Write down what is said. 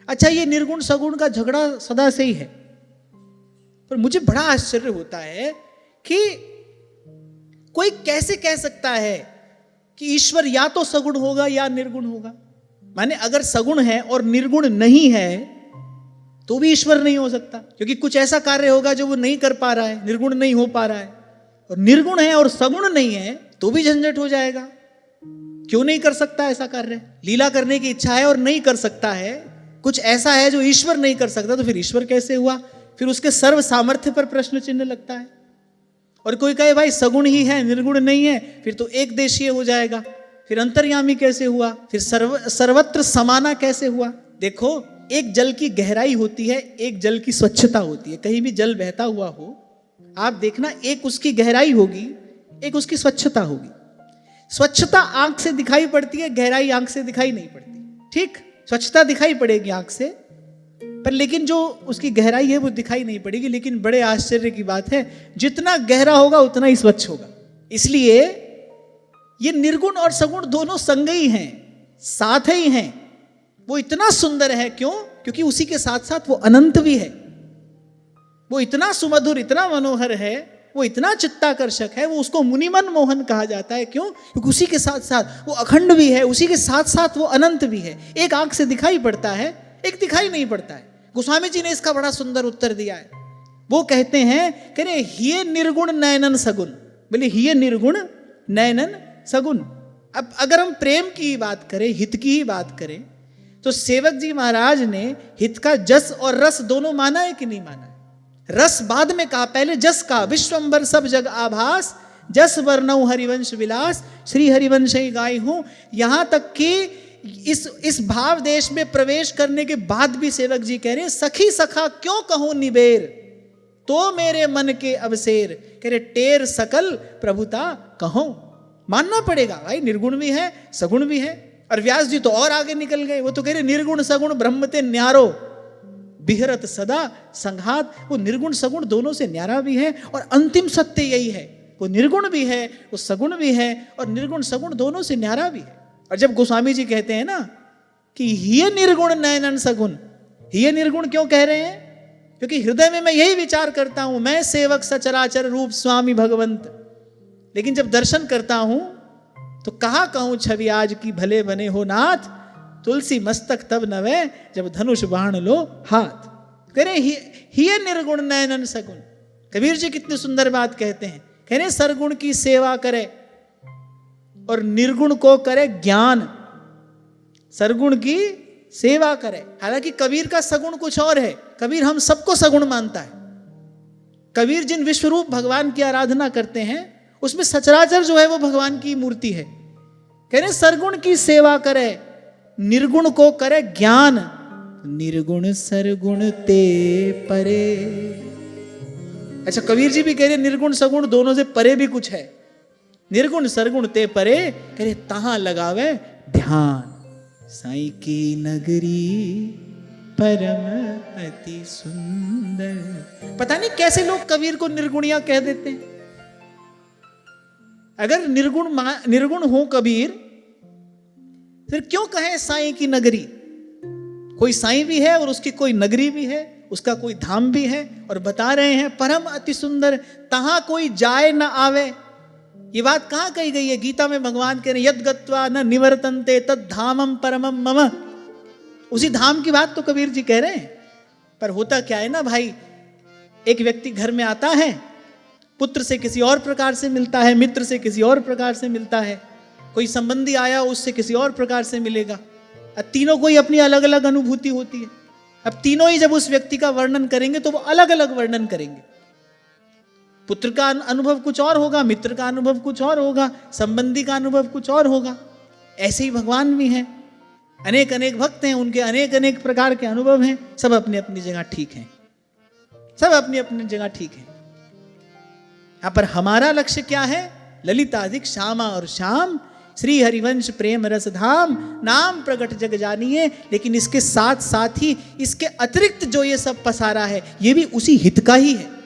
अच्छा, ये निर्गुण सगुण का झगड़ा सदा से ही है, पर मुझे बड़ा आश्चर्य होता है कि कोई कैसे कह सकता है कि ईश्वर या तो सगुण होगा या निर्गुण होगा। माने अगर सगुण है और निर्गुण नहीं है तो भी ईश्वर नहीं हो सकता, क्योंकि कुछ ऐसा कार्य होगा जो वो नहीं कर पा रहा है, निर्गुण नहीं हो पा रहा है। और निर्गुण है और सगुण नहीं है तो भी झंझट हो जाएगा। क्यों नहीं कर सकता ऐसा कार्य? लीला करने की इच्छा है और नहीं कर सकता है, कुछ ऐसा है जो ईश्वर नहीं कर सकता, तो फिर ईश्वर कैसे हुआ? फिर उसके सर्व सामर्थ्य पर प्रश्न चिन्ह लगता है। और कोई कहे भाई सगुण ही है निर्गुण नहीं है, फिर तो एक देशीय हो जाएगा। फिर अंतर्यामी कैसे हुआ? फिर सर्वत्र समाना कैसे हुआ? देखो, एक जल की गहराई होती है, एक जल की स्वच्छता होती है। कहीं भी जल बहता हुआ हो, आप देखना, एक उसकी गहराई होगी, एक उसकी स्वच्छता होगी। स्वच्छता आंख से दिखाई पड़ती है, गहराई आंख से दिखाई नहीं पड़ती। ठीक, स्वच्छता दिखाई पड़ेगी आंख से, पर लेकिन जो उसकी गहराई है वो दिखाई नहीं पड़ेगी। लेकिन बड़े आश्चर्य की बात है, जितना गहरा होगा उतना ही स्वच्छ होगा। इसलिए ये निर्गुण और सगुण दोनों संग ही हैं, साथ ही हैं। वो इतना सुंदर है, क्यों? क्योंकि उसी के साथ साथ वो अनंत भी है। वो इतना सुमधुर, इतना मनोहर है, वो इतना चित्ताकर्षक है, वो उसको मुनिमन मोहन कहा जाता है। क्यों? क्योंकि उसी के साथ साथ वो अखंड भी है, उसी के साथ साथ वो अनंत भी है। एक आंख से दिखाई पड़ता है, एक दिखाई नहीं पड़ता है। गोस्वामी जी ने इसका बड़ा सुंदर उत्तर दिया है। वो कहते हैं, कह रहे हिय निर्गुण नयनन सगुण। बोले हिय निर्गुण नयनन सगुण। अब अगर हम प्रेम की बात करें, हित की ही बात करें, तो सेवक जी महाराज ने हित का जस और रस दोनों माना है कि नहीं माना है? रस बाद में कहा, पहले जस का। विश्वंबर सब जग आभास, जस वर्णौ हरिवंश विलास, श्री हरिवंश गाय हूं। यहां तक कि इस भाव देश में प्रवेश करने के बाद भी सेवक जी कह रहे हैं, सखी सखा क्यों कहूं निबेर, तो मेरे मन के अवसेर। कह रहे टेर सकल प्रभुता कहो। मानना पड़ेगा भाई, निर्गुण भी है सगुण भी है। और व्यास जी तो और आगे निकल गए, वो तो कह रहे निर्गुण सगुण ब्रह्मते न्यारो बिहरत सदा संघात। वो निर्गुण सगुण दोनों से न्यारा भी है, और अंतिम सत्य यही है, वो निर्गुण भी है, वो सगुण भी है, और निर्गुण सगुण दोनों से न्यारा भी है। और जब गोस्वामी जी कहते हैं ना कि हिय निर्गुण नयनन सगुण, हिय निर्गुण क्यों कह रहे हैं? क्योंकि हृदय में मैं यही विचार करता हूं, मैं सेवक सचराचर रूप स्वामी भगवंत। लेकिन जब दर्शन करता हूं तो कहा कहूं छवि आज की भले बने हो नाथ, तुलसी मस्तक तब नवे जब धनुष बाण लो हाथ। कह रहे हिय निर्गुण नयनन सगुण। कबीर जी कितनी सुंदर बात कहते हैं, कह रहे सरगुण की सेवा करे और निर्गुण को करे ज्ञान। सरगुण की सेवा करे। हालांकि कबीर का सगुण कुछ और है, कबीर हम सबको सगुण मानता है। कबीर जिन विश्वरूप भगवान की आराधना करते हैं उसमें सचराचर जो है वो भगवान की मूर्ति है। कह रहे सरगुण की सेवा करे, निर्गुण को करे ज्ञान। निर्गुण सरगुण ते परे। अच्छा, कबीर जी भी कह रहे निर्गुण सगुण दोनों से परे भी कुछ है। निर्गुण सरगुण ते परे, कह रहे तहां लगावे ध्यान। साईं की नगरी परम अति सुंदर। पता नहीं कैसे लोग कबीर को निर्गुणिया कह देते हैं। अगर निर्गुण हो कबीर, फिर क्यों कहें साईं की नगरी? कोई साईं भी है और उसकी कोई नगरी भी है, उसका कोई धाम भी है, और बता रहे हैं परम अति सुंदर, तहां कोई जाए न आवे। ये बात कहां कही गई है? गीता में भगवान कह रहे यद गत्वा न निवर्तन्ते तद धामम परमम मम। उसी धाम की बात तो कबीर जी कह रहे हैं। पर होता क्या है ना भाई, एक व्यक्ति घर में आता है, पुत्र से किसी और प्रकार से मिलता है, मित्र से किसी और प्रकार से मिलता है, कोई संबंधी आया उससे किसी और प्रकार से मिलेगा। अब तीनों को ही अपनी अलग अलग अनुभूति होती है। अब तीनों ही जब उस व्यक्ति का वर्णन करेंगे तो वो अलग अलग वर्णन करेंगे। पुत्र का अनुभव कुछ और होगा, मित्र का अनुभव कुछ और होगा, संबंधी का अनुभव कुछ और होगा। ऐसे ही भगवान भी हैं, अनेक अनेक भक्त हैं, उनके अनेक अनेक प्रकार के अनुभव हैं। सब अपनी अपनी जगह ठीक हैं, सब अपनी अपनी जगह ठीक हैं। यहां पर हमारा लक्ष्य क्या है? ललिताधिक श्यामा और श्याम, श्री हरिवंश प्रेम रस धाम, नाम प्रगट जग जानिए। लेकिन इसके साथ साथ ही इसके अतिरिक्त जो ये सब पसारा है, ये भी उसी हित का ही है।